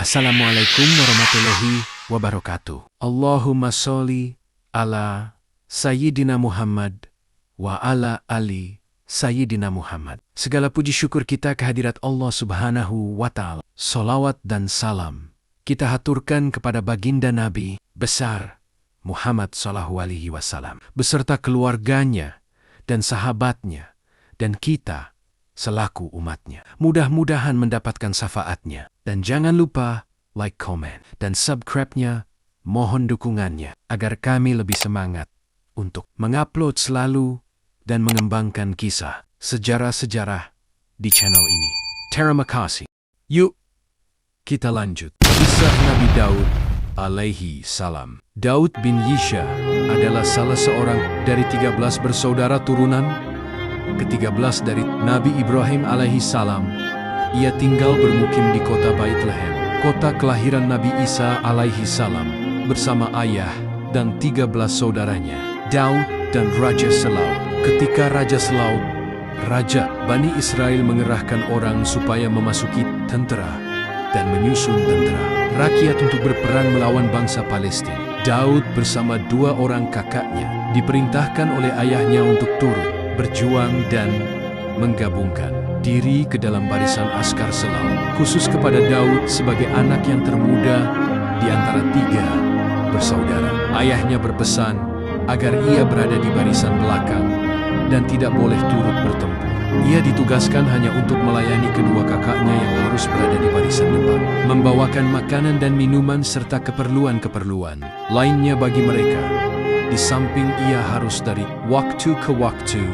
Assalamualaikum warahmatullahi wabarakatuh. Allahumma sholli ala Sayyidina Muhammad wa ala ali Sayyidina Muhammad. Segala puji syukur kita kehadirat Allah Subhanahu wa Ta'ala. Salawat dan salam kita haturkan kepada baginda Nabi besar Muhammad sallallahu alaihi wasallam beserta keluarganya dan sahabatnya dan kita selaku umatnya. Mudah-mudahan mendapatkan syafaatnya. Dan jangan lupa like, comment, dan subscribe-nya. Mohon dukungannya agar kami lebih semangat untuk mengupload selalu dan mengembangkan kisah sejarah-sejarah di channel ini. Terima kasih. Yuk, kita lanjut. Kisah Nabi Daud alaihi salam. Daud bin Yisha adalah salah seorang dari 13 bersaudara turunan ke-13 dari Nabi Ibrahim alaihi salam. Ia tinggal bermukim di kota Baitlehen, kota kelahiran Nabi Isa alaihi salam, bersama ayah dan 13 saudaranya, Daud dan Raja Selaut. Ketika Raja Selaut, Raja Bani Israel mengerahkan orang supaya memasuki tentera dan menyusun tentera rakyat untuk berperang melawan bangsa Palestina. Daud bersama 2 orang kakaknya diperintahkan oleh ayahnya untuk turut berjuang dan menggabungkan diri ke dalam barisan askar Selaut. Khusus kepada Daud sebagai anak yang termuda di antara 3 bersaudara, ayahnya berpesan agar ia berada di barisan belakang dan tidak boleh turut bertempur. Ia ditugaskan hanya untuk melayani kedua kakaknya yang harus berada di barisan depan, membawakan makanan dan minuman serta keperluan-keperluan lainnya bagi mereka. Di samping ia harus dari waktu ke waktu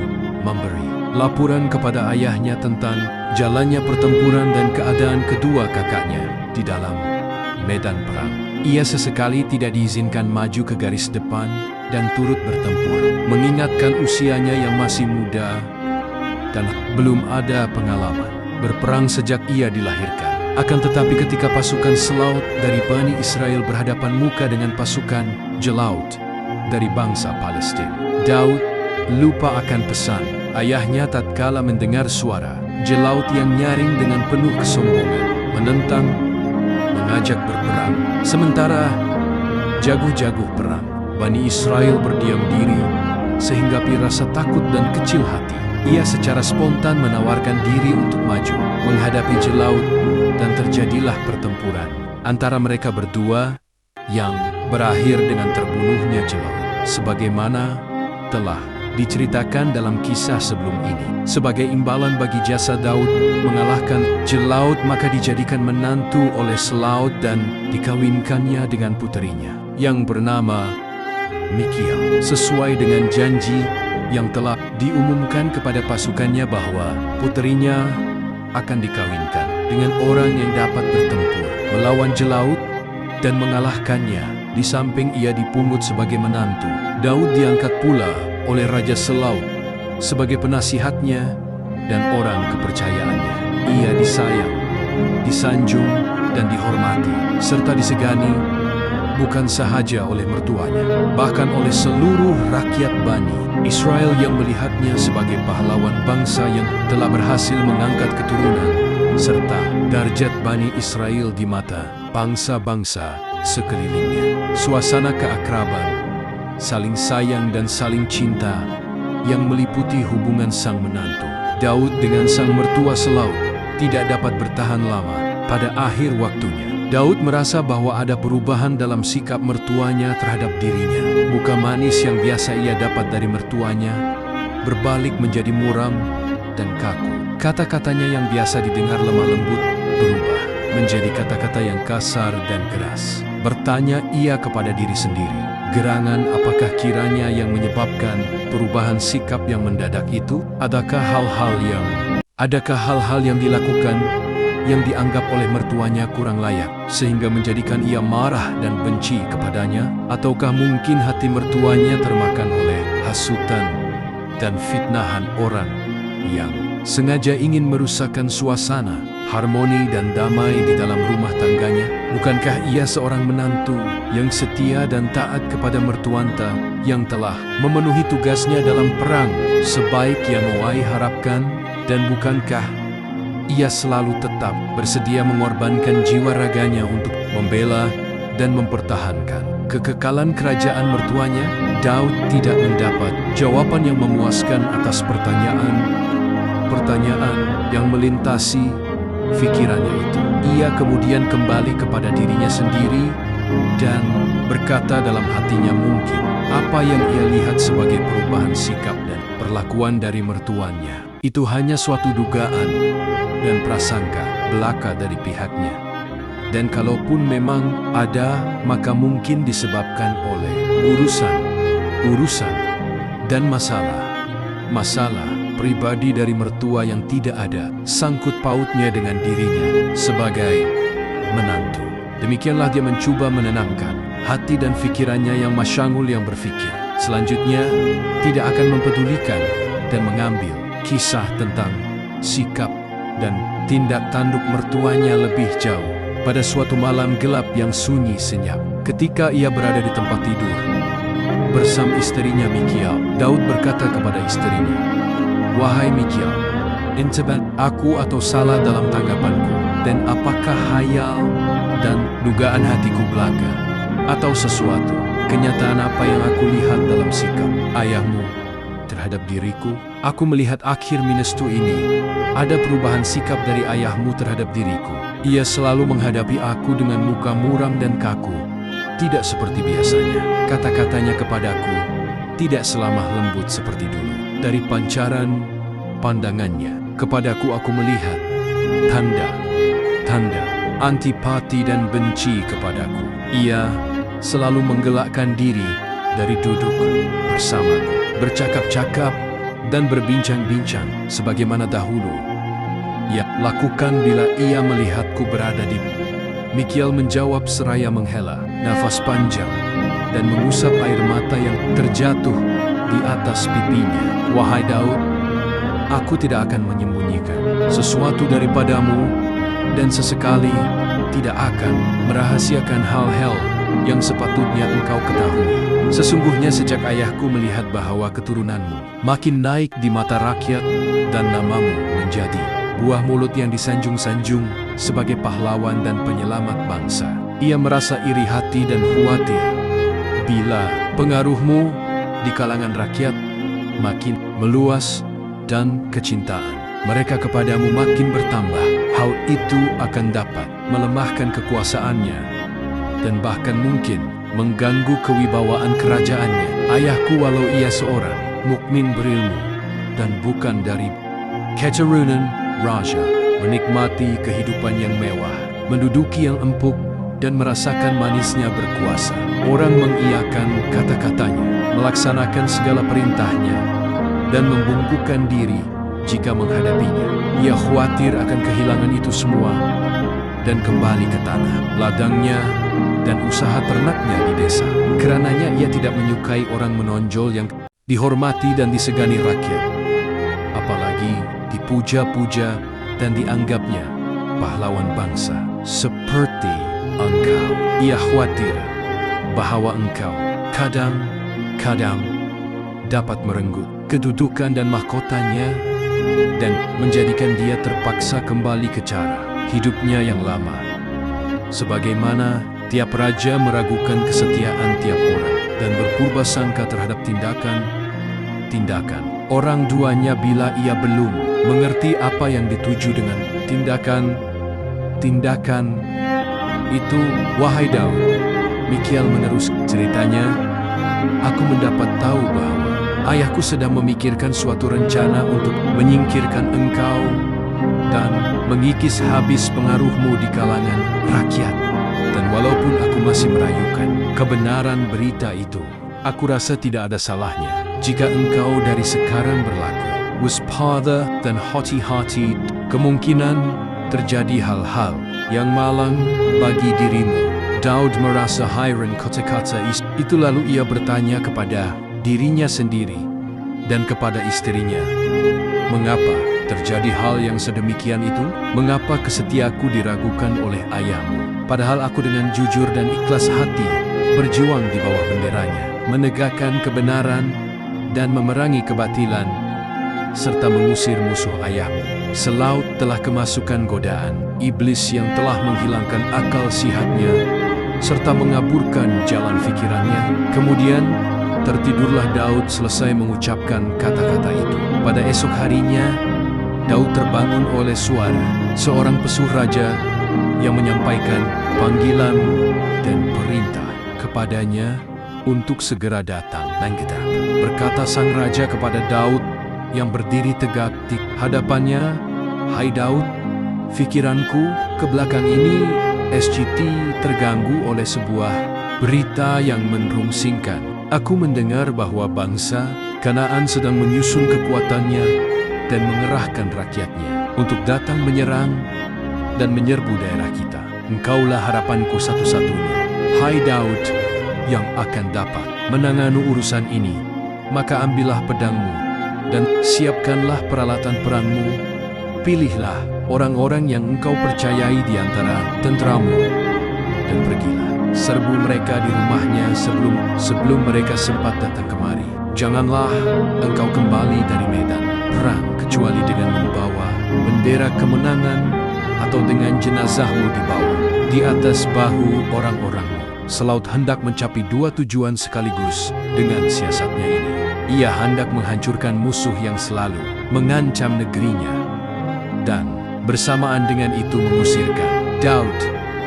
memberi laporan kepada ayahnya tentang jalannya pertempuran dan keadaan kedua kakaknya di dalam medan perang. Ia sesekali tidak diizinkan maju ke garis depan dan turut bertempur, mengingatkan usianya yang masih muda dan belum ada pengalaman berperang sejak ia dilahirkan. Akan tetapi ketika pasukan Selaut dari Bani Israel berhadapan muka dengan pasukan Jelaut dari bangsa Palestina, Daud lupa akan pesan ayahnya tatkala mendengar suara Jelaut yang nyaring dengan penuh kesombongan, menentang, mengajak berperang. Sementara jago-jago perang Bani Israel berdiam diri sehingga rasa takut dan kecil hati. Ia secara spontan menawarkan diri untuk maju menghadapi Jelaut dan terjadilah pertempuran antara mereka berdua yang berakhir dengan terbunuhnya Jelaut, sebagaimana telah diceritakan dalam kisah sebelum ini. Sebagai imbalan bagi jasa Daud mengalahkan Jelaut, maka dijadikan menantu oleh Selaut dan dikawinkannya dengan puterinya yang bernama Mikial, sesuai dengan janji yang telah diumumkan kepada pasukannya bahwa puterinya akan dikawinkan dengan orang yang dapat bertempur melawan Jelaut dan mengalahkannya. Di samping ia dipungut sebagai menantu, Daud diangkat pula oleh Raja Selaut sebagai penasihatnya dan orang kepercayaannya. Ia disayang, disanjung, dan dihormati, serta disegani bukan sahaja oleh mertuanya, bahkan oleh seluruh rakyat Bani Israel yang melihatnya sebagai pahlawan bangsa yang telah berhasil mengangkat keturunan serta darjat Bani Israel di mata bangsa-bangsa sekelilingnya. Suasana keakraban, saling sayang dan saling cinta yang meliputi hubungan sang menantu Daud dengan sang mertua Selaut tidak dapat bertahan lama. Pada akhir waktunya, Daud merasa bahwa ada perubahan dalam sikap mertuanya terhadap dirinya. Muka manis yang biasa ia dapat dari mertuanya berbalik menjadi muram dan kaku. Kata-katanya yang biasa didengar lemah lembut berubah menjadi kata-kata yang kasar dan keras. Bertanya ia kepada diri sendiri, gerangan apakah kiranya yang menyebabkan perubahan sikap yang mendadak itu? Adakah hal-hal yang dilakukan yang dianggap oleh mertuanya kurang layak sehingga menjadikan ia marah dan benci kepadanya? Ataukah mungkin hati mertuanya termakan oleh hasutan dan fitnahan orang yang sengaja ingin merusakkan suasana, harmoni dan damai di dalam rumah tangganya? Bukankah ia seorang menantu yang setia dan taat kepada mertuanta yang telah memenuhi tugasnya dalam perang sebaik yang Wai harapkan? Dan bukankah ia selalu tetap bersedia mengorbankan jiwa raganya untuk membela dan mempertahankan kekekalan kerajaan mertuanya. Daud tidak mendapat jawaban yang memuaskan atas pertanyaan yang melintasi pikirannya itu. Ia kemudian kembali kepada dirinya sendiri dan berkata dalam hatinya, mungkin apa yang ia lihat sebagai perubahan sikap dan perlakuan dari mertuanya itu hanya suatu dugaan dan prasangka belaka dari pihaknya. Dan kalaupun memang ada, maka mungkin disebabkan oleh urusan dan masalah pribadi dari mertua yang tidak ada sangkut pautnya dengan dirinya sebagai menantu. Demikianlah dia mencoba menenangkan hati dan pikirannya yang masyangul, yang berpikir selanjutnya tidak akan mempedulikan dan mengambil kisah tentang sikap dan tindak tanduk mertuanya lebih jauh. Pada suatu malam gelap yang sunyi senyap, ketika ia berada di tempat tidur bersama istrinya Mikial, Daud berkata kepada istrinya, "Wahai Mikial, intabat aku atau salah dalam tanggapanku, dan apakah hayal dan dugaan hatiku belaka, atau sesuatu kenyataan apa yang aku lihat dalam sikap ayahmu terhadap diriku? Aku melihat akhir Minestu ini ada perubahan sikap dari ayahmu terhadap diriku. Ia selalu menghadapi aku dengan muka muram dan kaku, tidak seperti biasanya. Kata-katanya kepadaku tidak selamah lembut seperti dulu. Dari pancaran pandangannya kepadaku aku melihat tanda antipati dan benci kepadaku. Ia selalu menggelakkan diri dari duduk bersamaku, bercakap-cakap dan berbincang-bincang sebagaimana dahulu ia lakukan bila ia melihatku berada di..." Mikial menjawab seraya menghela nafas panjang dan mengusap air mata yang terjatuh di atas pipinya. "Wahai Daud, aku tidak akan menyembunyikan sesuatu daripadamu dan sesekali tidak akan merahasiakan hal-hal yang sepatutnya engkau ketahui. Sesungguhnya sejak ayahku melihat bahwa keturunanmu makin naik di mata rakyat dan namamu menjadi buah mulut yang disanjung-sanjung sebagai pahlawan dan penyelamat bangsa, ia merasa iri hati dan khawatir bila pengaruhmu di kalangan rakyat makin meluas dan kecintaan mereka kepadamu makin bertambah. Hal itu akan dapat melemahkan kekuasaannya dan bahkan mungkin mengganggu kewibawaan kerajaannya. Ayahku, walau ia seorang mukmin berilmu dan bukan dari keturunan raja, menikmati kehidupan yang mewah, menduduki yang empuk dan merasakan manisnya berkuasa. Orang mengiyakan kata-katanya, melaksanakan segala perintahnya dan membungkukkan diri jika menghadapinya. Ia khawatir akan kehilangan itu semua dan kembali ke tanah ladangnya dan usaha ternaknya di desa. Karenanya ia tidak menyukai orang menonjol yang dihormati dan disegani rakyat, apalagi dipuja-puja dan dianggapnya pahlawan bangsa seperti engkau. Ia khawatir bahwa engkau kadang-kadang dapat merenggut kedudukan dan mahkotanya dan menjadikan dia terpaksa kembali ke cara hidupnya yang lama. Sebagaimana tiap raja meragukan kesetiaan tiap orang dan berpurba sangka terhadap tindakan orang tuanya bila ia belum mengerti apa yang dituju dengan tindakan itu. Wahai Daud, Mikial menerus ceritanya, aku mendapat tahu bahwa ayahku sedang memikirkan suatu rencana untuk menyingkirkan engkau dan mengikis habis pengaruhmu di kalangan rakyat. Dan walaupun aku masih meragukan kebenaran berita itu, aku rasa tidak ada salahnya jika engkau dari sekarang berlaku waspada dan hati-hati. Kemungkinan terjadi hal-hal yang malang bagi dirimu. Daud merasa hairan kata-kata itu, lalu ia bertanya kepada dirinya sendiri dan kepada istrinya, "Mengapa terjadi hal yang sedemikian itu? Mengapa kesetiaku diragukan oleh ayahmu? Padahal aku dengan jujur dan ikhlas hati berjuang di bawah benderanya, menegakkan kebenaran dan memerangi kebatilan serta mengusir musuh ayahmu. Selaut telah kemasukan godaan iblis yang telah menghilangkan akal sihatnya serta mengaburkan jalan fikirannya. Kemudian tertidurlah Daud selesai mengucapkan kata-kata itu. Pada esok harinya, Daud terbangun oleh suara seorang pesuruh raja yang menyampaikan panggilan dan perintah kepadanya untuk segera datang. Berkata sang raja kepada Daud yang berdiri tegak di hadapannya, "Hai Daud, pikiranku ke belakang ini SCT terganggu oleh sebuah berita yang menrungsingkan. Aku mendengar bahwa bangsa Kanaan sedang menyusun kekuatannya dan mengerahkan rakyatnya untuk datang menyerang dan menyerbu daerah kita. Engkaulah harapanku satu-satunya, hai Daud, yang akan dapat menangani urusan ini. Maka ambillah pedangmu dan siapkanlah peralatan perangmu. Pilihlah orang-orang yang engkau percayai di antara tenteramu dan pergilah. Serbu mereka di rumahnya sebelum mereka sempat datang kemari. Janganlah engkau kembali dari medan perang kecuali dengan membawa bendera kemenangan atau dengan jenazahmu dibawa di atas bahu orang-orangmu." Selaut hendak mencapai dua tujuan sekaligus dengan siasatnya ini. Ia hendak menghancurkan musuh yang selalu mengancam negerinya dan bersamaan dengan itu mengusirkan Daud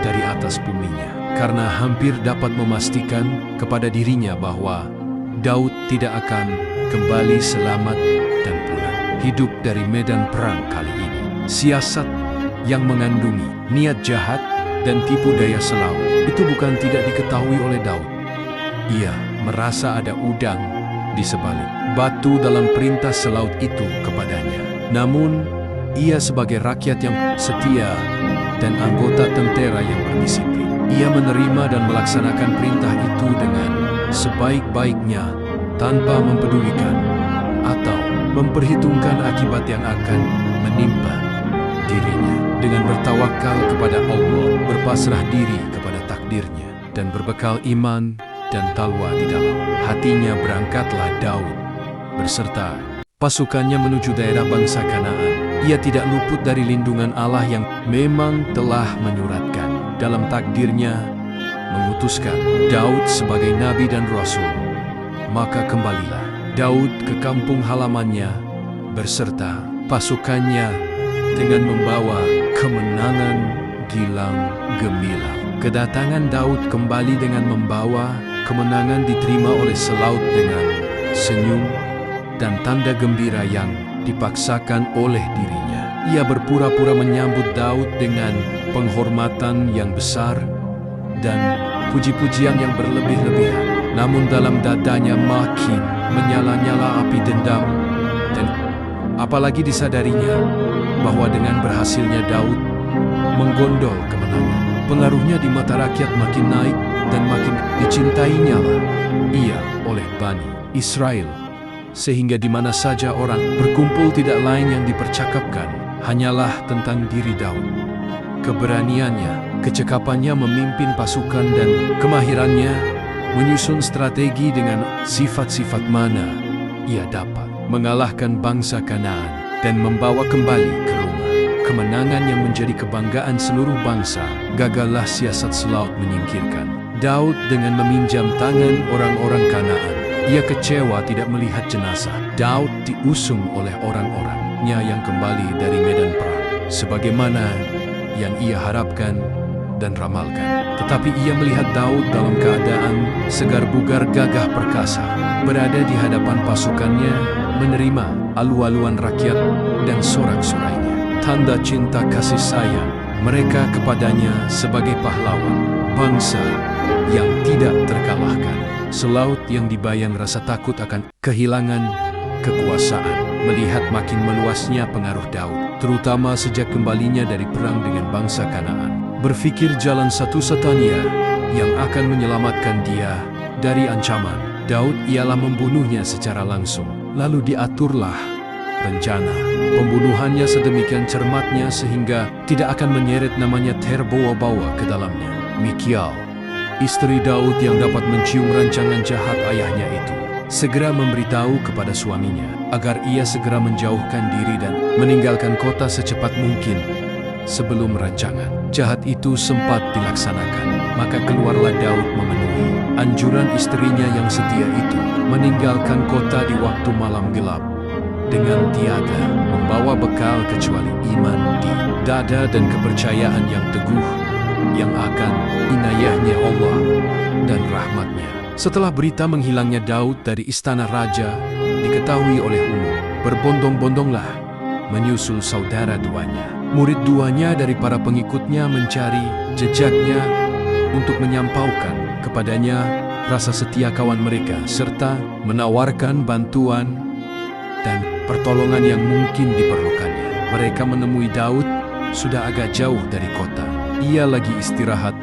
dari atas buminya, karena hampir dapat memastikan kepada dirinya bahwa Daud tidak akan kembali selamat dan pulang hidup dari medan perang kali ini. Siasat yang mengandungi niat jahat dan tipu daya selaut itu bukan tidak diketahui oleh Daud. Ia merasa ada udang di sebalik batu dalam perintah selaut itu kepadanya. Namun, ia sebagai rakyat yang setia dan anggota tentera yang berdisiplin, ia menerima dan melaksanakan perintah itu dengan sebaik-baiknya tanpa mempedulikan atau memperhitungkan akibat yang akan menimpa dirinya. Dengan bertawakal kepada Allah, berpasrah diri kepada takdirnya, dan berbekal iman dan takwa di dalam hatinya, berangkatlah Daud beserta pasukannya menuju daerah bangsa Kanaan. Ia tidak luput dari lindungan Allah yang memang telah menyuratkan dalam takdirnya mengutuskan Daud sebagai nabi dan rasul. Maka kembalilah Daud ke kampung halamannya beserta pasukannya dengan membawa kemenangan gilang gemilang. Kedatangan Daud kembali dengan membawa kemenangan diterima oleh selaut dengan senyum dan tanda gembira yang dipaksakan oleh dirinya. Ia berpura-pura menyambut Daud dengan penghormatan yang besar dan puji-pujian yang berlebih-lebihan. Namun dalam dadanya makin menyala-nyala api dendam, dan apalagi disadarinya bahwa dengan berhasilnya Daud menggondol kemenangan, pengaruhnya di mata rakyat makin naik dan makin dicintainya ia oleh Bani Israel, sehingga di mana saja orang berkumpul tidak lain yang dipercakapkan hanyalah tentang diri Daud. Keberaniannya, kecekapannya memimpin pasukan dan kemahirannya menyusun strategi dengan sifat-sifat mana ia dapat mengalahkan bangsa Kanaan dan membawa kembali ke rumah kemenangan yang menjadi kebanggaan seluruh bangsa. Gagallah siasat selaut menyingkirkan Daud dengan meminjam tangan orang-orang Kanaan. Ia kecewa tidak melihat jenazah Daud diusung oleh orang-orangnya yang kembali dari medan perang sebagaimana yang ia harapkan dan ramalkan. Tetapi ia melihat Daud dalam keadaan segar bugar, gagah perkasa, berada di hadapan pasukannya, menerima alu-aluan rakyat dan sorak-sorainya. Tanda cinta kasih sayang mereka kepadanya sebagai pahlawan, bangsa yang tidak terkalahkan. Selaut yang dibayang rasa takut akan kehilangan kekuasaan melihat makin meluasnya pengaruh Daud, terutama sejak kembalinya dari perang dengan bangsa Kanaan. Berpikir jalan satu-satunya yang akan menyelamatkan dia dari ancaman Daud ialah membunuhnya secara langsung. Lalu diaturlah rencana pembunuhannya sedemikian cermatnya sehingga tidak akan menyeret namanya terbawa-bawa ke dalamnya. Mikial, istri Daud yang dapat mencium rancangan jahat ayahnya itu, segera memberitahu kepada suaminya agar ia segera menjauhkan diri dan meninggalkan kota secepat mungkin sebelum rancangan jahat itu sempat dilaksanakan. Maka keluarlah Daud memenuhi anjuran istrinya yang setia itu, meninggalkan kota di waktu malam gelap dengan tiada membawa bekal kecuali iman di dada dan kepercayaan yang teguh yang akan inayahnya Allah dan rahmatnya. Setelah berita menghilangnya Daud dari istana raja diketahui oleh umum, berbondong-bondonglah menyusul saudara duanya. Murid duanya dari para pengikutnya mencari jejaknya untuk menyampaukan kepadanya rasa setia kawan mereka serta menawarkan bantuan dan pertolongan yang mungkin diperlukannya. Mereka menemui Daud sudah agak jauh dari kota. Ia lagi istirahat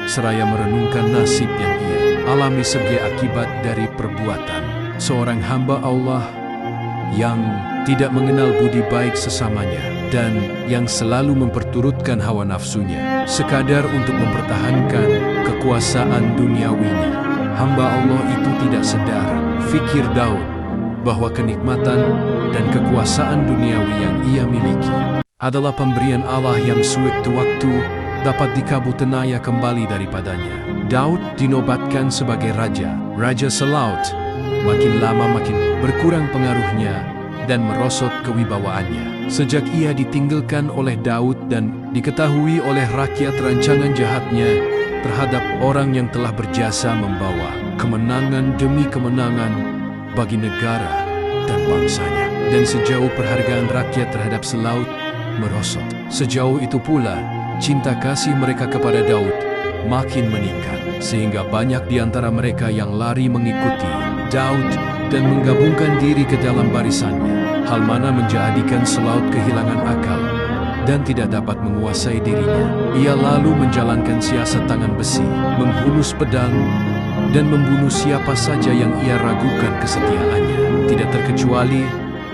seraya merenungkan nasib yang ia alami sebagai akibat dari perbuatan seorang hamba Allah yang tidak mengenal budi baik sesamanya dan yang selalu memperturutkan hawa nafsunya sekadar untuk mempertahankan kekuasaan duniawinya. Hamba Allah itu tidak sadar, fikir Daud, bahwa kenikmatan dan kekuasaan duniawi yang ia miliki adalah pemberian Allah yang sewaktu-waktu dapat dikabutenaya kembali daripadanya. Daud dinobatkan sebagai Raja Selaut. Makin lama makin berkurang pengaruhnya dan merosot kewibawaannya. Sejak ia ditinggalkan oleh Daud dan diketahui oleh rakyat rancangan jahatnya terhadap orang yang telah berjasa membawa kemenangan demi kemenangan bagi negara dan bangsanya. Dan sejauh perhargaan rakyat terhadap Selaut merosot, sejauh itu pula cinta kasih mereka kepada Daud makin meningkat, sehingga banyak di antara mereka yang lari mengikuti Daud dan menggabungkan diri ke dalam barisannya. Hal mana menjadikan Selaut kehilangan akal dan tidak dapat menguasai dirinya. Ia lalu menjalankan siasat tangan besi, menghunus pedang dan membunuh siapa saja yang ia ragukan kesetiaannya. Tidak terkecuali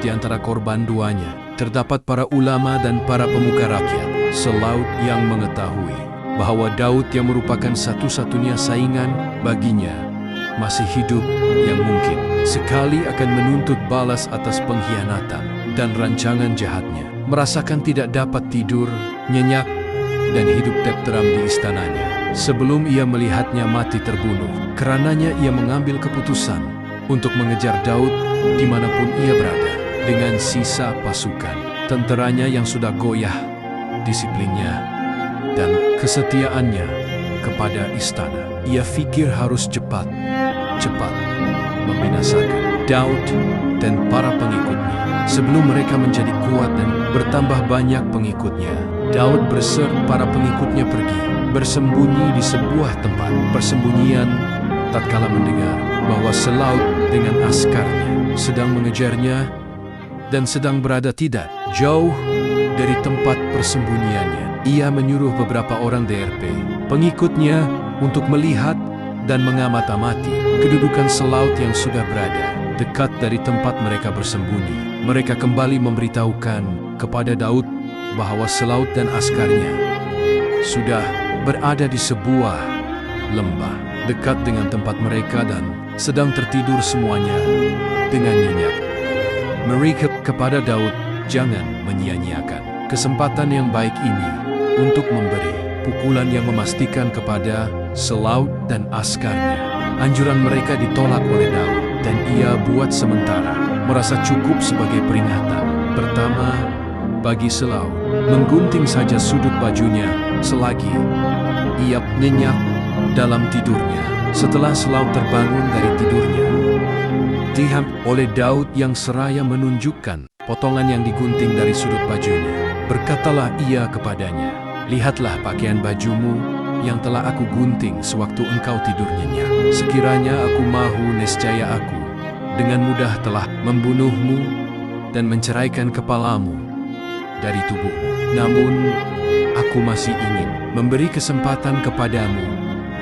di antara korban duanya terdapat para ulama dan para pemuka rakyat. Selaut yang mengetahui bahwa Daud yang merupakan satu-satunya saingan baginya masih hidup yang mungkin sekali akan menuntut balas atas pengkhianatan dan rancangan jahatnya, merasakan tidak dapat tidur, nyenyak, dan hidup tenteram di istananya sebelum ia melihatnya mati terbunuh. Karenanya ia mengambil keputusan untuk mengejar Daud dimanapun ia berada dengan sisa pasukan tenteranya yang sudah goyah disiplinnya dan kesetiaannya kepada istana. Ia pikir harus cepat membinasakan Daud dan para pengikutnya sebelum mereka menjadi kuat dan bertambah banyak pengikutnya. Daud beserta para pengikutnya pergi bersembunyi di sebuah tempat persembunyian tatkala mendengar bahwa Selaut dengan askarnya sedang mengejarnya dan sedang berada tidak jauh dari tempat persembunyiannya. Ia menyuruh beberapa orang DRP pengikutnya untuk melihat dan mengamati kedudukan Selaut yang sudah berada dekat dari tempat mereka bersembunyi. Mereka kembali memberitahukan kepada Daud bahwa Selaut dan askarnya sudah berada di sebuah lembah dekat dengan tempat mereka dan sedang tertidur semuanya dengan nyenyak. Mereka kepada Daud, jangan menyia-nyiakan kesempatan yang baik ini untuk memberi pukulan yang memastikan kepada Selaut dan askarnya. Anjuran mereka ditolak oleh Daud dan ia buat sementara merasa cukup sebagai peringatan. Pertama, bagi Selaut, menggunting saja sudut bajunya selagi ia nyenyak dalam tidurnya. Setelah Selaut terbangun dari tidurnya, diham oleh Daud yang seraya menunjukkan potongan yang digunting dari sudut bajunya. Berkatalah ia kepadanya, lihatlah pakaian bajumu yang telah aku gunting sewaktu engkau tidur nyenyak. Sekiranya aku mahu, niscaya aku dengan mudah telah membunuhmu dan menceraikan kepalamu dari tubuhmu. Namun aku masih ingin memberi kesempatan kepadamu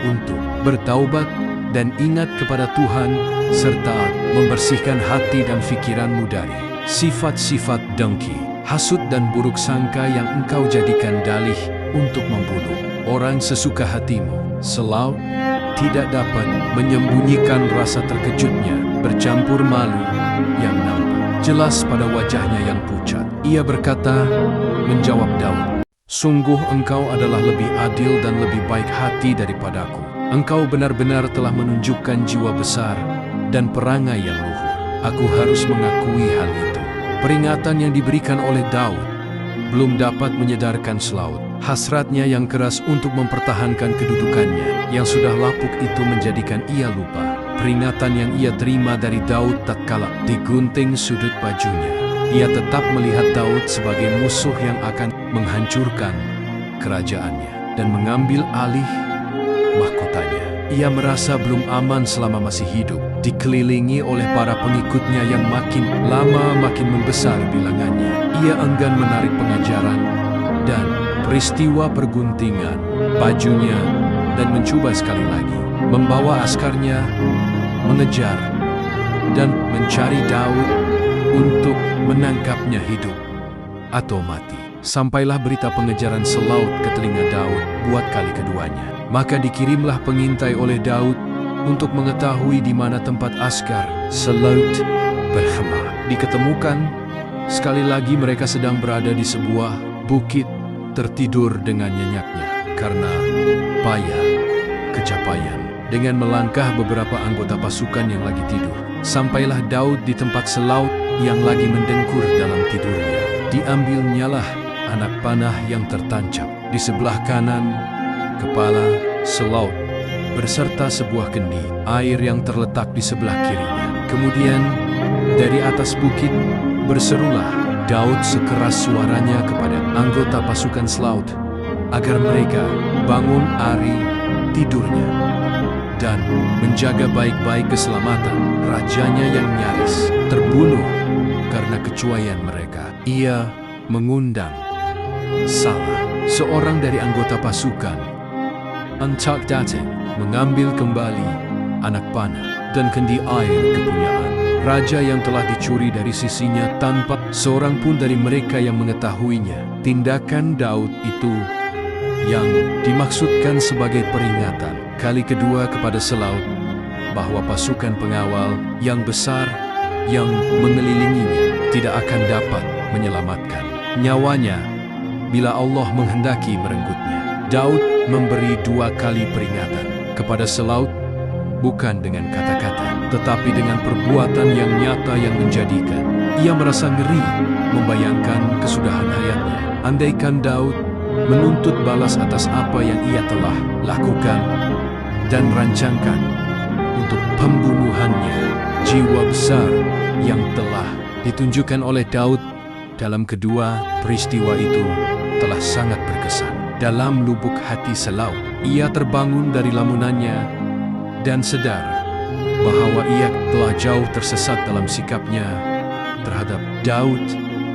untuk bertaubat dan ingat kepada Tuhan serta membersihkan hati dan pikiranmu dari sifat-sifat dengki, hasut dan buruk sangka yang engkau jadikan dalih untuk membunuh orang sesuka hatimu. Selaut tidak dapat menyembunyikan rasa terkejutnya bercampur malu yang nampak jelas pada wajahnya yang pucat. Ia berkata, menjawab Daud, "Sungguh engkau adalah lebih adil dan lebih baik hati daripadaku. Engkau benar-benar telah menunjukkan jiwa besar dan perangai yang luhur. Aku harus mengakui hal itu." Peringatan yang diberikan oleh Daud belum dapat menyedarkan Selaut. Hasratnya yang keras untuk mempertahankan kedudukannya yang sudah lapuk itu menjadikan ia lupa. Peringatan yang ia terima dari Daud tatkala digunting sudut bajunya. Ia tetap melihat Daud sebagai musuh yang akan menghancurkan kerajaannya dan mengambil alih mahkotanya. Ia merasa belum aman selama masih hidup, dikelilingi oleh para pengikutnya yang makin lama makin membesar bilangannya. Ia enggan menarik pengajaran dan peristiwa perguntingan bajunya dan mencoba sekali lagi membawa askarnya mengejar dan mencari Daud untuk menangkapnya hidup atau mati. Sampailah berita pengejaran Selaut ke telinga Daud buat kali keduanya. Maka dikirimlah pengintai oleh Daud untuk mengetahui di mana tempat askar Selaut berkhemah. Diketemukan, sekali lagi mereka sedang berada di sebuah bukit, tertidur dengan nyenyaknya karena payah kecapaian. Dengan melangkah beberapa anggota pasukan yang lagi tidur, sampailah Daud di tempat Selaut yang lagi mendengkur dalam tidurnya. Diambilnyalah anak panah yang tertancap di sebelah kanan kepala Selaut beserta sebuah kendi air yang terletak di sebelah kirinya. Kemudian dari atas bukit berserulah Daud sekeras suaranya kepada anggota pasukan Selaut agar mereka bangun dari tidurnya dan menjaga baik-baik keselamatan rajanya yang nyaris terbunuh karena kecuaian mereka. Ia mengundang salah seorang dari anggota pasukan untuk datang mengambil kembali anak panah dan kendi air kepunyaan raja yang telah dicuri dari sisinya tanpa seorang pun dari mereka yang mengetahuinya. Tindakan Daud itu yang dimaksudkan sebagai peringatan kali kedua kepada Selaut bahwa pasukan pengawal yang besar yang mengelilinginya tidak akan dapat menyelamatkan nyawanya bila Allah menghendaki merenggutnya. Daud memberi 2 kali peringatan kepada Selaut, bukan dengan kata-kata, tetapi dengan perbuatan yang nyata yang menjadikan ia merasa ngeri membayangkan kesudahan hayatnya. Andaikan Daud menuntut balas atas apa yang ia telah lakukan dan rancangkan untuk pembunuhannya, jiwa besar yang telah ditunjukkan oleh Daud dalam kedua peristiwa itu telah sangat berkesan dalam lubuk hati Selaut. Ia terbangun dari lamunannya dan sadar bahwa ia telah jauh tersesat dalam sikapnya terhadap Daud.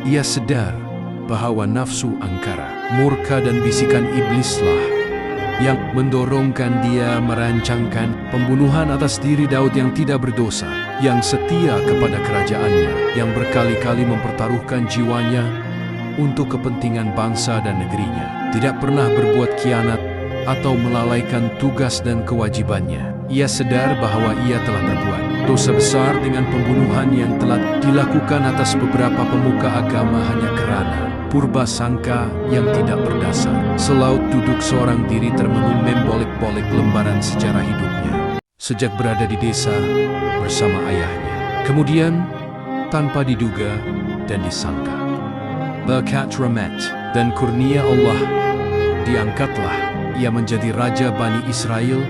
Ia sadar bahwa nafsu angkara, murka dan bisikan iblislah yang mendorongkan dia merancangkan pembunuhan atas diri Daud yang tidak berdosa, yang setia kepada kerajaannya, yang berkali-kali mempertaruhkan jiwanya untuk kepentingan bangsa dan negerinya, tidak pernah berbuat khianat atau melalaikan tugas dan kewajibannya. Ia sadar bahwa ia telah berbuat dosa besar dengan pembunuhan yang telah dilakukan atas beberapa pemuka agama hanya kerana purba sangka yang tidak berdasar. Selaut duduk seorang diri termenung membolak-balik lembaran sejarah hidupnya sejak berada di desa bersama ayahnya. Kemudian, tanpa diduga dan disangka, berkat rahmat dan kurnia Allah, diangkatlah ia menjadi Raja Bani Israel.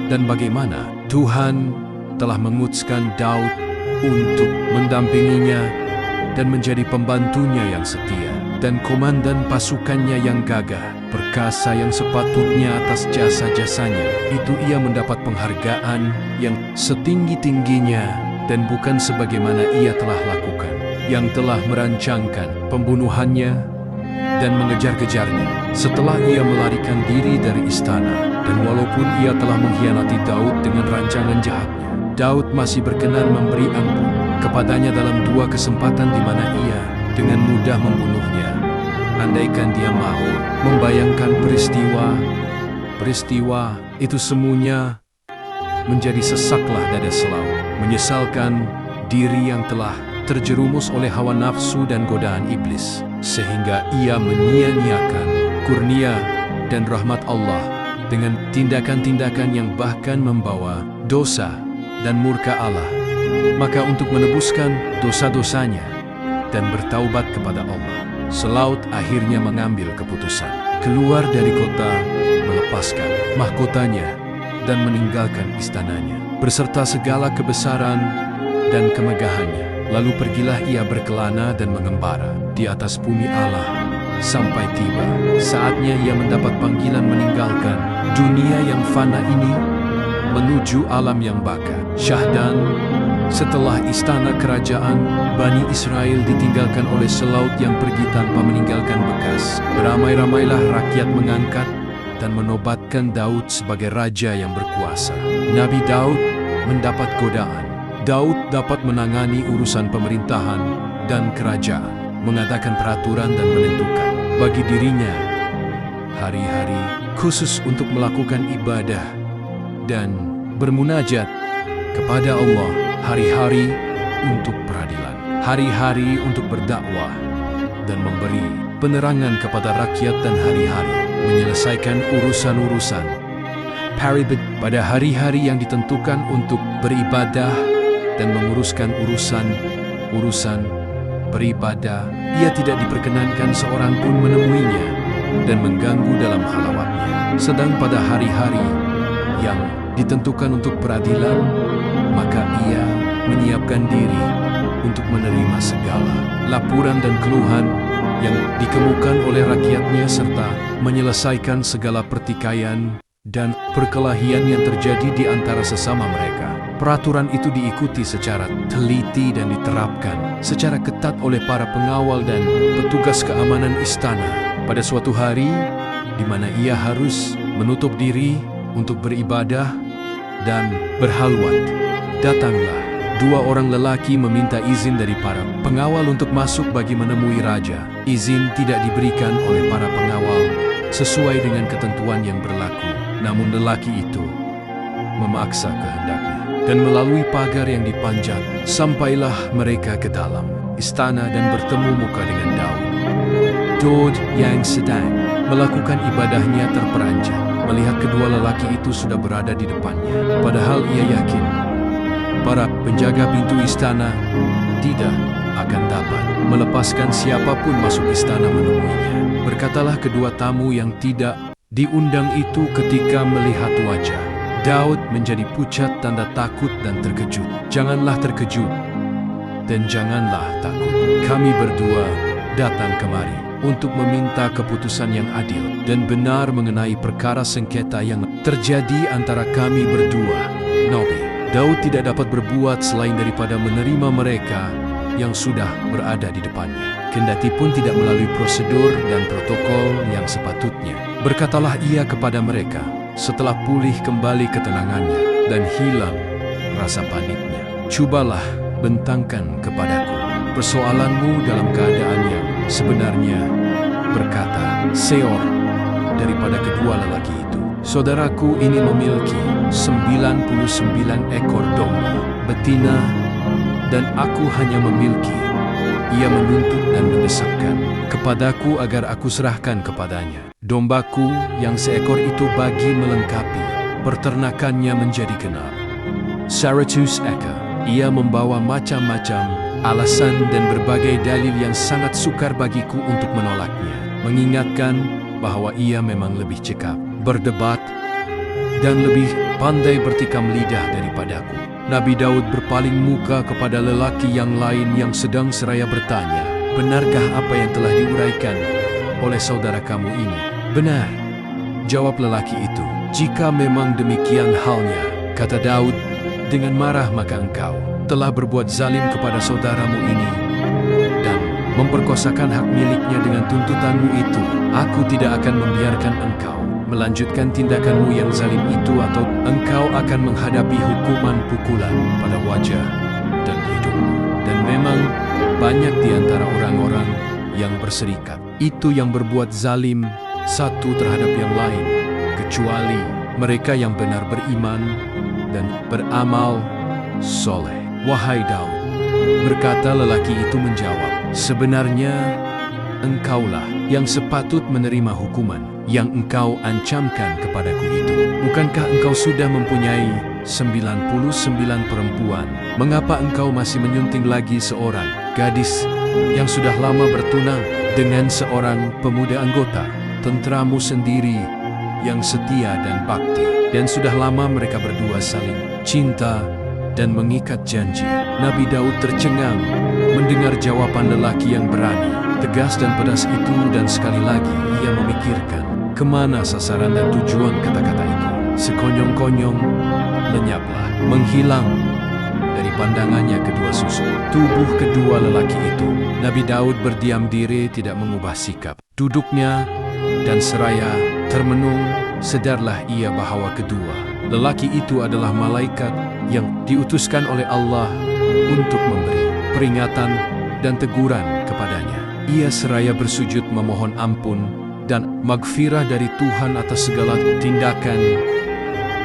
Dan bagaimana Tuhan telah mengutuskan Daud untuk mendampinginya dan menjadi pembantunya yang setia dan komandan pasukannya yang gagah, perkasa yang sepatutnya atas jasa-jasanya. Itu ia mendapat penghargaan yang setinggi-tingginya dan bukan sebagaimana ia telah lakukan, yang telah merancangkan pembunuhannya dan mengejar-kejarnya setelah ia melarikan diri dari istana. Dan walaupun ia telah mengkhianati Daud dengan rancangan jahatnya, Daud masih berkenan memberi ampun kepadanya dalam 2 kesempatan di mana ia dengan mudah membunuhnya. Andaikan dia mau membayangkan peristiwa itu semuanya menjadi sesaklah dada Selaut, menyesalkan diri yang telah terjerumus oleh hawa nafsu dan godaan iblis, sehingga ia menyia-nyiakan kurnia dan rahmat Allah dengan tindakan-tindakan yang bahkan membawa dosa dan murka Allah. Maka untuk menebuskan dosa-dosanya dan bertaubat kepada Allah, Selaut akhirnya mengambil keputusan keluar dari kota, melepaskan mahkotanya dan meninggalkan istananya beserta segala kebesaran dan kemegahannya. Lalu pergilah ia berkelana dan mengembara di atas bumi Allah sampai tiba saatnya ia mendapat panggilan meninggalkan dunia yang fana ini menuju alam yang baka. Syahdan, setelah istana kerajaan Bani Israel ditinggalkan oleh Selaut yang pergi tanpa meninggalkan bekas, beramai-ramailah rakyat mengangkat dan menobatkan Daud sebagai raja yang berkuasa. Nabi Daud mendapat godaan. Daud dapat menangani urusan pemerintahan dan kerajaan, mengadakan peraturan dan menentukan bagi dirinya hari-hari khusus untuk melakukan ibadah dan bermunajat kepada Allah, hari-hari untuk peradilan, hari-hari untuk berdakwah dan memberi penerangan kepada rakyat, dan hari-hari menyelesaikan urusan-urusan paribad pada hari-hari yang ditentukan untuk beribadah dan menguruskan urusan beribadah. Ia tidak diperkenankan seorang pun menemuinya dan mengganggu dalam halawatnya. Sedang pada hari-hari yang ditentukan untuk peradilan, maka ia menyiapkan diri untuk menerima segala laporan dan keluhan yang dikemukakan oleh rakyatnya serta menyelesaikan segala pertikaian dan perkelahian yang terjadi di antara sesama mereka. Peraturan itu diikuti secara teliti dan diterapkan secara ketat oleh para pengawal dan petugas keamanan istana. Pada suatu hari di mana ia harus menutup diri untuk beribadah dan berhalwat, datanglah dua orang lelaki meminta izin dari para pengawal untuk masuk bagi menemui raja. Izin tidak diberikan oleh para pengawal sesuai dengan ketentuan yang berlaku. Namun lelaki itu memaksa kehendaknya dan melalui pagar yang dipanjat sampailah mereka ke dalam istana dan bertemu muka dengan Daud. Daud yang sedang melakukan ibadahnya terperanjat melihat kedua lelaki itu sudah berada di depannya, padahal ia yakin para penjaga pintu istana tidak akan dapat melepaskan siapapun masuk istana menemuinya. Berkatalah kedua tamu yang tidak diundang itu ketika melihat wajah Daud menjadi pucat tanda takut dan terkejut. Janganlah terkejut dan janganlah takut. Kami berdua datang kemari untuk meminta keputusan yang adil dan benar mengenai perkara sengketa yang terjadi antara kami berdua. Nabi Daud tidak dapat berbuat selain daripada menerima mereka yang sudah berada di depannya, kendati pun tidak melalui prosedur dan protokol yang sepatutnya. Berkatalah ia kepada mereka setelah pulih kembali ketenangannya dan hilang rasa paniknya, "Cubalah bentangkan kepadaku persoalanmu dalam keadaan yang sebenarnya," berkata Seor daripada kedua lelaki itu. "Saudaraku ini memiliki 99 ekor domba betina dan aku hanya memiliki." Ia menuntut dan mendesakkan kepadaku agar aku serahkan kepadanya dombaku yang seekor itu bagi melengkapi peternakannya menjadi genap. 100 ekor. Ia membawa macam-macam alasan dan berbagai dalil yang sangat sukar bagiku untuk menolaknya, mengingatkan bahwa ia memang lebih cekap berdebat dan lebih pandai bertikam lidah daripadaku. Nabi Daud berpaling muka kepada lelaki yang lain yang sedang seraya bertanya, "Benarkah apa yang telah diuraikan oleh saudara kamu ini?" "Benar," jawab lelaki itu. "Jika memang demikian halnya," kata Daud dengan marah, "maka engkau telah berbuat zalim kepada saudaramu ini dan memperkosakan hak miliknya dengan tuntutanmu itu. Aku tidak akan membiarkan engkau melanjutkan tindakanmu yang zalim itu, atau engkau akan menghadapi hukuman pukulan pada wajah dan hidungmu." Dan memang banyak di antara orang-orang yang berserikat itu yang berbuat zalim satu terhadap yang lain, kecuali mereka yang benar beriman dan beramal soleh. Wahai Daud, berkata lelaki itu menjawab, sebenarnya engkaulah yang sepatut menerima hukuman yang engkau ancamkan kepadaku itu. Bukankah engkau sudah mempunyai 99 perempuan? Mengapa engkau masih menyunting lagi seorang gadis yang sudah lama bertunang dengan seorang pemuda anggota tenteramu sendiri yang setia dan bakti? Dan sudah lama mereka berdua saling cinta dan mengikat janji. Nabi Daud tercengang mendengar jawaban lelaki yang berani, tegas dan pedas itu, dan sekali lagi ia memikirkan kemana sasaran dan tujuan kata-kata itu. Sekonyong-konyong lenyaplah, menghilang dari pandangannya kedua susuk tubuh kedua lelaki itu. Nabi Daud berdiam diri, tidak mengubah sikap duduknya, dan seraya termenung, sedarlah ia bahwa kedua lelaki itu adalah malaikat yang diutuskan oleh Allah untuk memberi peringatan dan teguran kepadanya. Ia seraya bersujud memohon ampun dan maghfirah dari Tuhan atas segala tindakan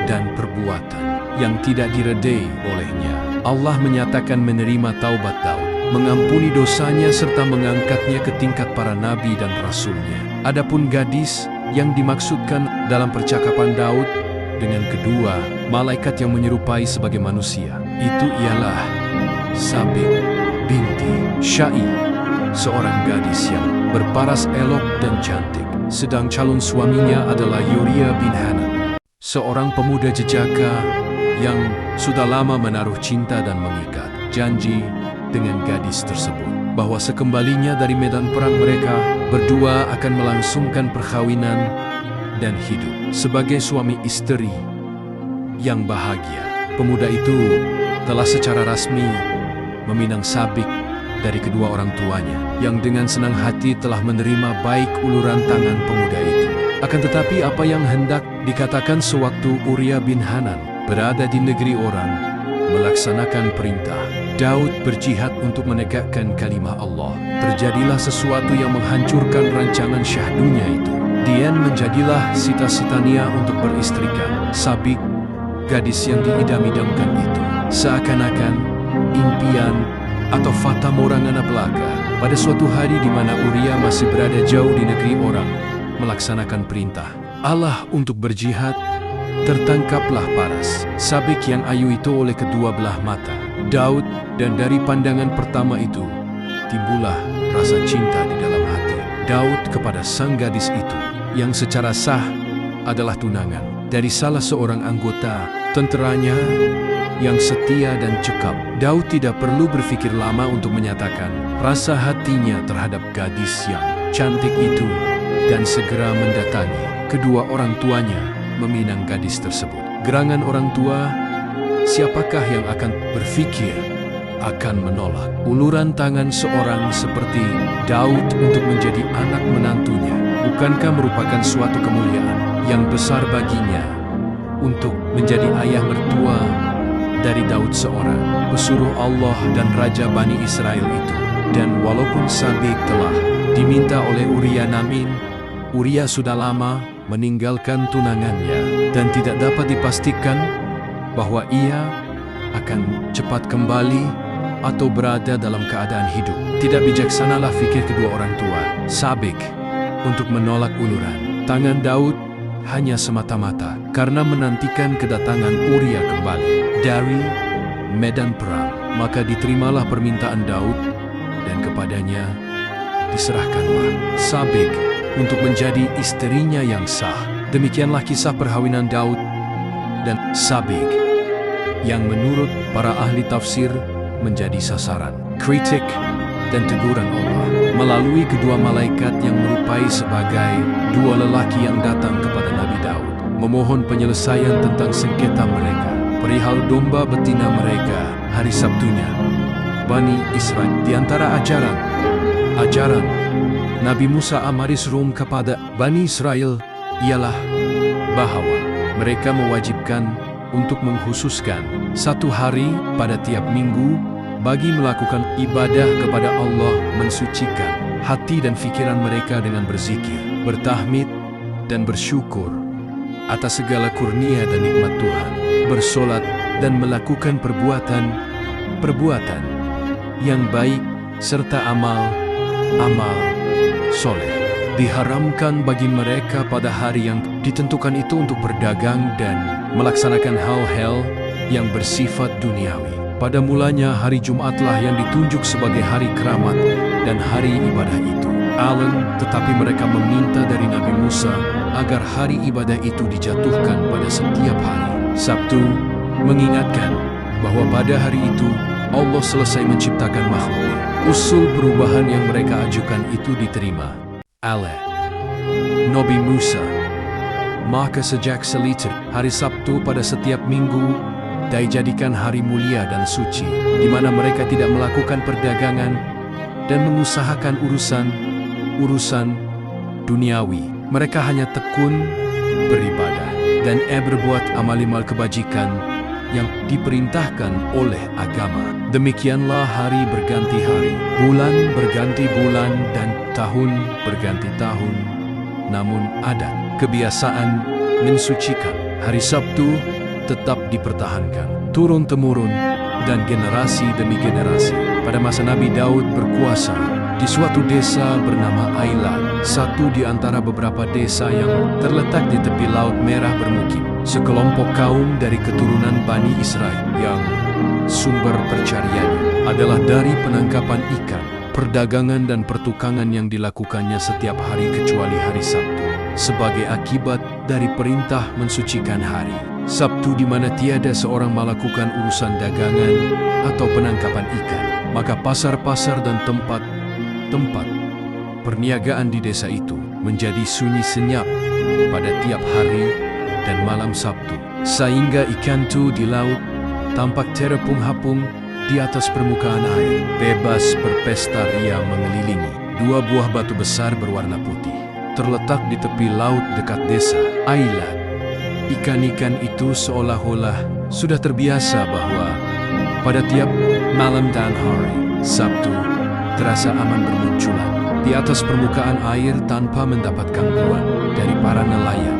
dan perbuatan yang tidak diredai olehnya. Allah menyatakan menerima taubat Daud, mengampuni dosanya serta mengangkatnya ke tingkat para nabi dan rasulnya. Adapun gadis yang dimaksudkan dalam percakapan Daud dengan kedua malaikat yang menyerupai sebagai manusia, itu ialah Sabit binti Syai, seorang gadis yang berparas elok dan cantik, sedang calon suaminya adalah Uria bin Hanan, seorang pemuda jejaka yang sudah lama menaruh cinta dan mengikat janji dengan gadis tersebut, bahwa sekembalinya dari medan perang mereka berdua akan melangsungkan perkawinan dan hidup sebagai suami istri yang bahagia. Pemuda itu telah secara rasmi meminang Sabik dari kedua orang tuanya, yang dengan senang hati telah menerima baik uluran tangan pemuda itu. Akan tetapi apa yang hendak dikatakan sewaktu Uria bin Hanan berada di negeri orang melaksanakan perintah Daud berjihad untuk menegakkan kalimah Allah, terjadilah sesuatu yang menghancurkan rancangan syahdunya itu. Dian menjadilah cita-citanya untuk beristrikan Sabik, gadis yang diidam-idamkan itu. Seakan-akan impian atau fata morgana belaka pada suatu hari di mana Uria masih berada jauh di negeri orang melaksanakan perintah Allah untuk berjihad, tertangkaplah paras Sabik yang ayu itu oleh kedua belah mata Daud, dan dari pandangan pertama itu timbullah rasa cinta di dalam hati Daud kepada sang gadis itu, yang secara sah adalah tunangan dari salah seorang anggota tenteranya yang setia dan cekap. Daud tidak perlu berpikir lama untuk menyatakan rasa hatinya terhadap gadis yang cantik itu, dan segera mendatangi kedua orang tuanya meminang gadis tersebut. Gerangan orang tua, siapakah yang akan berpikir akan menolak uluran tangan seorang seperti Daud untuk menjadi anak menantunya? Bukankah merupakan suatu kemuliaan yang besar baginya untuk menjadi ayah mertua dari Daud, seorang pesuruh Allah dan raja Bani Israel itu? Dan walaupun Sabik telah diminta oleh Uria, namun Uria sudah lama meninggalkan tunangannya dan tidak dapat dipastikan bahwa ia akan cepat kembali atau berada dalam keadaan hidup. Tidak bijaksanalah fikir kedua orang tua Sabik untuk menolak uluran tangan Daud hanya semata-mata karena menantikan kedatangan Uria kembali dari medan perang. Maka diterimalah permintaan Daud, dan kepadanya diserahkanlah Sabik untuk menjadi istrinya yang sah. Demikianlah kisah perkawinan Daud dan Sabik, yang menurut para ahli tafsir menjadi sasaran kritik dan teguran Allah melalui kedua malaikat yang merupai sebagai dua lelaki yang datang kepada Nabi Daud memohon penyelesaian tentang sengketa mereka perihal domba betina mereka hari Sabtunya Bani Israel. Di antara ajaran Nabi Musa Amaris Rum kepada Bani Israel ialah bahwa mereka mewajibkan untuk mengkhususkan satu hari pada tiap minggu bagi melakukan ibadah kepada Allah, mensucikan hati dan pikiran mereka dengan berzikir, bertahmid, dan bersyukur atas segala kurnia dan nikmat Tuhan, bersolat dan melakukan perbuatan yang baik serta amal soleh. Diharamkan bagi mereka pada hari yang ditentukan itu untuk berdagang dan melaksanakan hal-hal yang bersifat duniawi. Pada mulanya hari Jumatlah yang ditunjuk sebagai hari keramat dan hari ibadah itu. Tetapi mereka meminta dari Nabi Musa agar hari ibadah itu dijatuhkan pada setiap hari. Sabtu mengingatkan bahwa pada hari itu Allah selesai menciptakan makhluknya. Usul perubahan yang mereka ajukan itu diterima oleh Nabi Musa. Maka sejak seliter hari Sabtu pada setiap minggu dijadikan hari mulia dan suci, di mana mereka tidak melakukan perdagangan dan mengusahakan urusan duniawi. Mereka hanya tekun beribadah dan berbuat amal-amal kebajikan yang diperintahkan oleh agama. Demikianlah hari berganti hari, bulan berganti bulan, dan tahun berganti tahun. Namun adat, kebiasaan mensucikan hari Sabtu tetap dipertahankan turun-temurun dan generasi demi generasi. Pada masa Nabi Daud berkuasa di suatu desa bernama Ailat, satu di antara beberapa desa yang terletak di tepi Laut Merah bermukim. Sekelompok kaum dari keturunan Bani Israel yang sumber pencariannya adalah dari penangkapan ikan, perdagangan dan pertukangan yang dilakukannya setiap hari kecuali hari Sabtu, sebagai akibat dari perintah mensucikan hari Sabtu di mana tiada seorang melakukan urusan dagangan atau penangkapan ikan. Maka pasar-pasar dan tempat perniagaan di desa itu menjadi sunyi senyap pada tiap hari dan malam Sabtu, sehingga ikan itu di laut tampak terapung-hapung di atas permukaan air, bebas berpesta ria mengelilingi. Dua buah batu besar berwarna putih terletak di tepi laut dekat desa Ailat. Ikan-ikan itu seolah-olah sudah terbiasa bahwa pada tiap malam dan hari Sabtu terasa aman bermunculan di atas permukaan air tanpa mendapat gangguan dari para nelayan.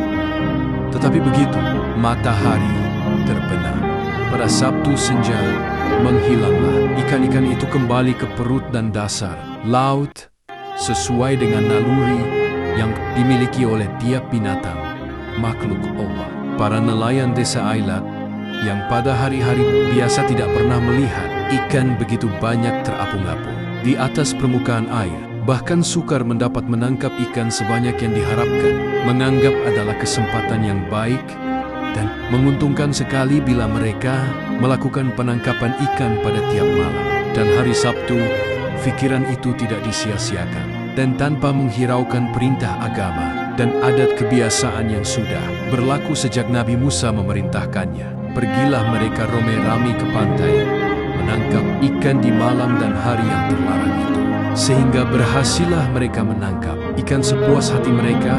Tetapi begitu matahari terbenam pada Sabtu senja, menghilanglah ikan-ikan itu kembali ke perut dan dasar laut sesuai dengan naluri yang dimiliki oleh tiap binatang makhluk Allah. Para nelayan desa Ailat yang pada hari-hari biasa tidak pernah melihat ikan begitu banyak terapung-apung di atas permukaan air, bahkan sukar mendapat menangkap ikan sebanyak yang diharapkan, menganggap adalah kesempatan yang baik dan menguntungkan sekali bila mereka melakukan penangkapan ikan pada tiap malam. Dan hari Sabtu, pikiran itu tidak disia-siakan, dan tanpa menghiraukan perintah agama dan adat kebiasaan yang sudah berlaku sejak Nabi Musa memerintahkannya, pergilah mereka rame-rame ke pantai menangkap ikan di malam dan hari yang terlarang itu, sehingga berhasillah mereka menangkap ikan sepuas hati mereka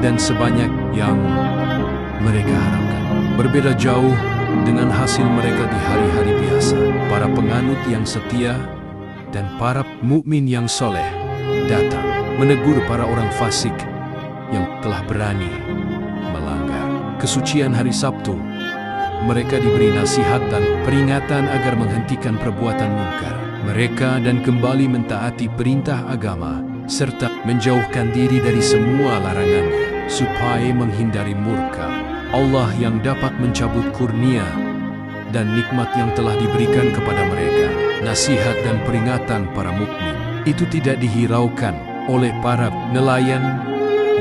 dan sebanyak yang mereka harapkan. Berbeda jauh dengan hasil mereka di hari-hari biasa. Para penganut yang setia dan para mukmin yang soleh datang menegur para orang fasik yang telah berani melanggar kesucian hari Sabtu. Mereka diberi nasihat dan peringatan agar menghentikan perbuatan mungkar mereka dan kembali mentaati perintah agama serta menjauhkan diri dari semua larangannya supaya menghindari murka Allah yang dapat mencabut kurnia dan nikmat yang telah diberikan kepada mereka. Nasihat dan peringatan para mukmin itu tidak dihiraukan oleh para nelayan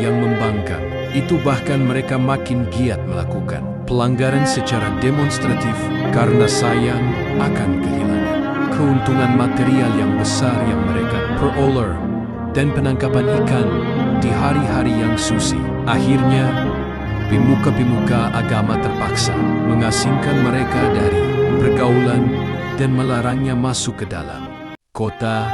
yang membangkang. Itu bahkan mereka makin giat melakukan pelanggaran secara demonstratif karena sayang akan kehilangan keuntungan material yang besar yang mereka peroleh dan penangkapan ikan di hari-hari yang suci. Akhirnya, pemuka-pemuka agama terpaksa mengasingkan mereka dari pergaulan dan melarangnya masuk ke dalam kota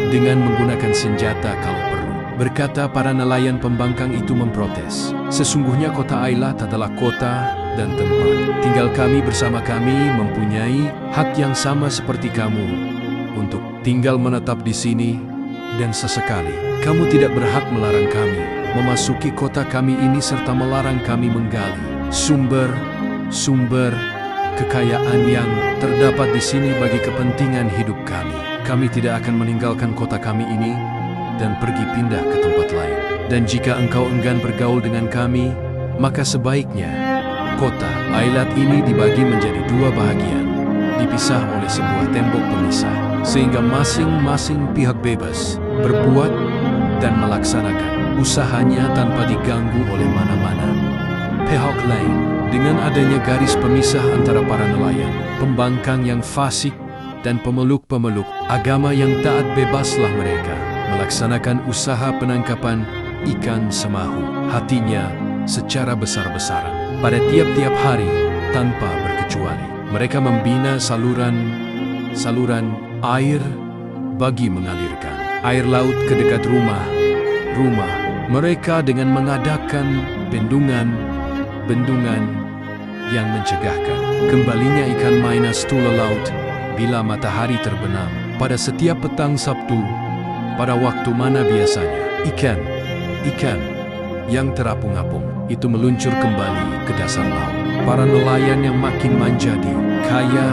dengan menggunakan senjata kalau perlu. Berkata para nelayan pembangkang itu memprotes, sesungguhnya kota Ailat adalah kota dan tempat tinggal kami bersama kami mempunyai hak yang sama seperti kamu untuk tinggal menetap di sini dan sesekali kamu tidak berhak melarang kami memasuki kota kami ini serta melarang kami menggali sumber kekayaan yang terdapat di sini bagi kepentingan hidup kami. Kami tidak akan meninggalkan kota kami ini dan pergi pindah ke tempat lain. Dan jika engkau enggan bergaul dengan kami, maka sebaiknya kota Ailat ini dibagi menjadi dua bahagian, dipisah oleh sebuah tembok pemisah, sehingga masing-masing pihak bebas berbuat dan melaksanakan usahanya tanpa diganggu oleh mana-mana pihak lain. Dengan adanya garis pemisah antara para nelayan, pembangkang yang fasik, dan pemeluk-pemeluk agama yang taat, bebaslah mereka melaksanakan usaha penangkapan ikan semahu hatinya secara besar-besaran pada tiap-tiap hari tanpa berkecuali. Mereka membina saluran air bagi mengalirkan air laut ke dekat rumah mereka dengan mengadakan bendungan yang mencegahkan kembalinya ikan minus tula laut bila matahari terbenam. Pada setiap petang Sabtu, pada waktu mana biasanya ikan yang terapung-apung itu meluncur kembali ke dasar laut. Para nelayan yang makin menjadi kaya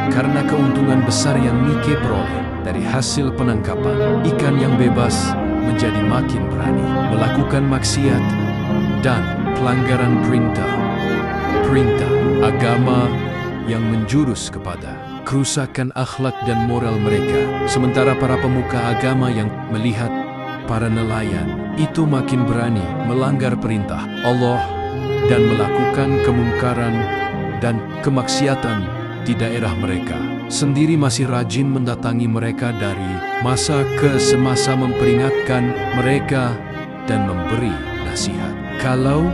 karena keuntungan besar yang Nike peroleh dari hasil penangkapan ikan yang bebas menjadi makin berani melakukan maksiat dan pelanggaran perintah agama yang menjurus kepada kerusakan akhlak dan moral mereka. Sementara para pemuka agama yang melihat para nelayan itu makin berani melanggar perintah Allah dan melakukan kemungkaran dan kemaksiatan di daerah mereka sendiri, masih rajin mendatangi mereka dari masa ke semasa, memperingatkan mereka dan memberi nasihat. Kalau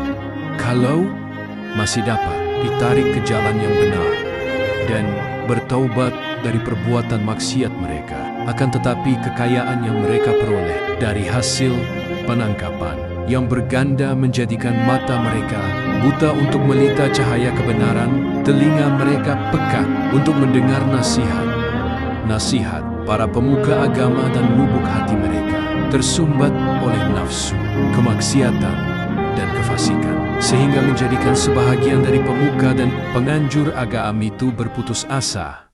masih dapat ditarik ke jalan yang benar dan bertaubat dari perbuatan maksiat mereka. Akan tetapi kekayaan yang mereka peroleh dari hasil penangkapan yang berganda menjadikan mata mereka buta untuk melita cahaya kebenaran, telinga mereka pekat untuk mendengar nasihat para pemuka agama, dan lubuk hati mereka tersumbat oleh nafsu, kemaksiatan, dan kefasikan, sehingga menjadikan sebahagian dari pemuka dan penganjur agama itu berputus asa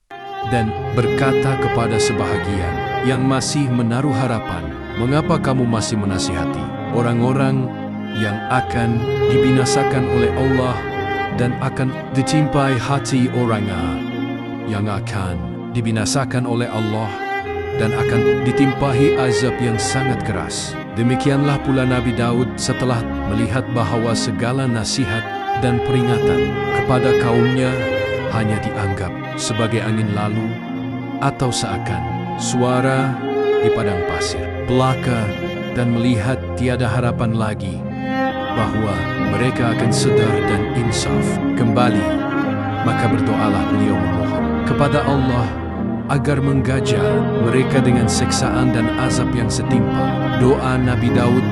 dan berkata kepada sebahagian yang masih menaruh harapan, "Mengapa kamu masih menasihati orang-orang yang akan dibinasakan oleh Allah dan akan ditimpai hati orang yang akan dibinasakan oleh Allah dan akan ditimpahi azab yang sangat keras?" Demikianlah pula Nabi Daud setelah melihat bahwa segala nasihat dan peringatan kepada kaumnya hanya dianggap sebagai angin lalu atau seakan suara di padang pasir belaka, dan melihat tiada harapan lagi bahwa mereka akan sedar dan insaf kembali, maka berdoalah beliau memohon kepada Allah agar menggajar mereka dengan siksaan dan azab yang setimpal. Doa Nabi Daud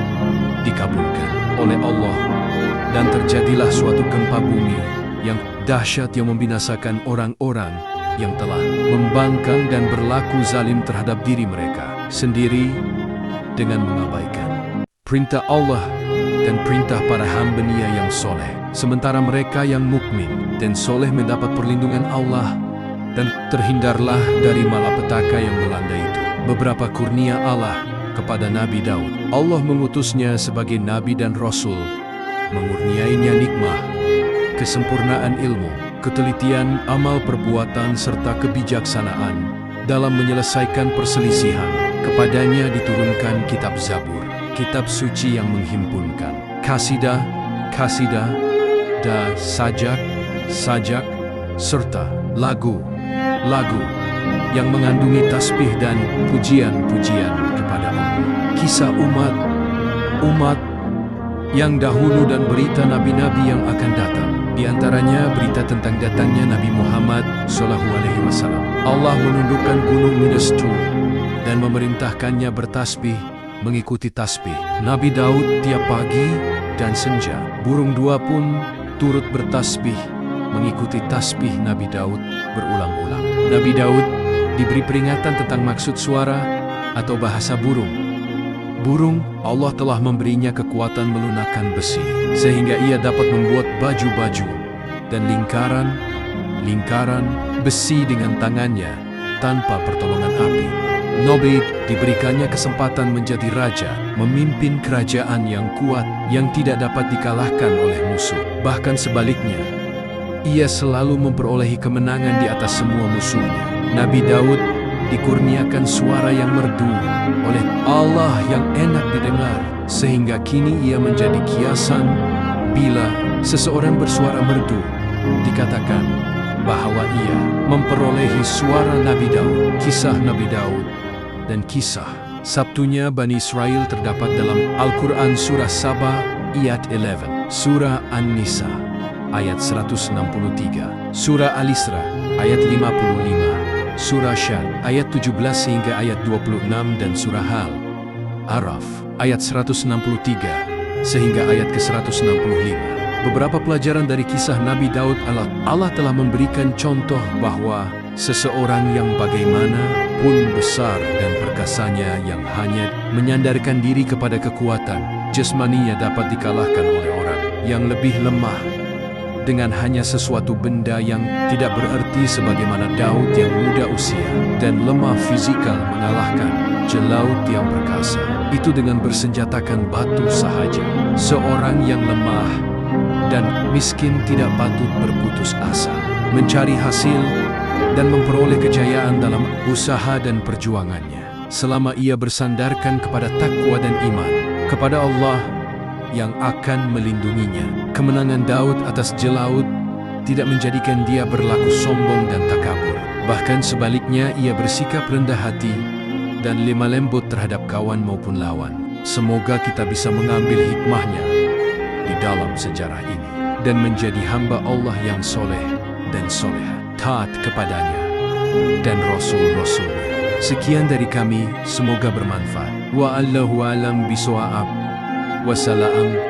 dikabulkan oleh Allah dan terjadilah suatu gempa bumi yang dahsyat yang membinasakan orang-orang yang telah membangkang dan berlaku zalim terhadap diri mereka sendiri dengan mengabaikan perintah Allah dan perintah para hamba-Nya yang soleh. Sementara mereka yang mukmin dan soleh mendapat perlindungan Allah dan terhindarlah dari malapetaka yang melanda itu. Beberapa kurnia Allah kepada Nabi Daud. Allah mengutusnya sebagai Nabi dan Rasul, mengurniainya nikmah, kesempurnaan ilmu, ketelitian, amal perbuatan, serta kebijaksanaan dalam menyelesaikan perselisihan. Kepadanya diturunkan kitab Zabur, kitab suci yang menghimpunkan kasidah, dan sajak, serta lagu yang mengandungi tasbih dan pujian-pujian kepada Allah. Kisah umat yang dahulu dan berita nabi-nabi yang akan datang. Di antaranya berita tentang datangnya Nabi Muhammad SAW. Allah menundukkan gunung Minas Tur dan memerintahkannya bertasbih mengikuti tasbih Nabi Daud tiap pagi dan senja. Burung dua pun turut bertasbih mengikuti tasbih Nabi Daud berulang-ulang. Nabi Daud diberi peringatan tentang maksud suara atau bahasa burung. Allah telah memberinya kekuatan melunakkan besi, sehingga ia dapat membuat baju-baju dan lingkaran lingkaran besi dengan tangannya tanpa pertolongan api. Nobed diberikannya kesempatan menjadi raja, memimpin kerajaan yang kuat yang tidak dapat dikalahkan oleh musuh. Bahkan sebaliknya, ia selalu memperolehi kemenangan di atas semua musuhnya. Nabi Daud dikurniakan suara yang merdu oleh Allah yang enak didengar, sehingga kini ia menjadi kiasan bila seseorang bersuara merdu. Dikatakan bahwa ia memperolehi suara Nabi Daud. Kisah Nabi Daud dan kisah Sabtunya Bani Israel terdapat dalam Al-Quran Surah Saba ayat 11, Surah An-Nisa ayat 163, Surah Al-Isra ayat 55, Surah Syad ayat 17 hingga ayat 26 dan Surah Al-Araf ayat 163 sehingga ayat ke-165. Beberapa pelajaran dari kisah Nabi Daud Allah telah memberikan contoh bahwa seseorang yang bagaimanapun besar dan perkasanya yang hanya menyandarkan diri kepada kekuatan jasmaninya dapat dikalahkan oleh orang yang lebih lemah dengan hanya sesuatu benda yang tidak berarti, sebagaimana Daud yang muda usia dan lemah fisikal mengalahkan jelaut yang perkasa itu dengan bersenjatakan batu sahaja. Seorang yang lemah dan miskin tidak patut berputus asa, mencari hasil dan memperoleh kejayaan dalam usaha dan perjuangannya, selama ia bersandarkan kepada takwa dan iman kepada Allah yang akan melindunginya. Kemenangan Daud atas jelaut tidak menjadikan dia berlaku sombong dan takabur. Bahkan sebaliknya, ia bersikap rendah hati dan lemah lembut terhadap kawan maupun lawan. Semoga kita bisa mengambil hikmahnya di dalam sejarah ini dan menjadi hamba Allah yang soleh dan soleha, taat kepadanya dan Rasul-Rasulnya. Sekian dari kami, semoga bermanfaat. Wa'allahu a'lam bishawab. Wassalam.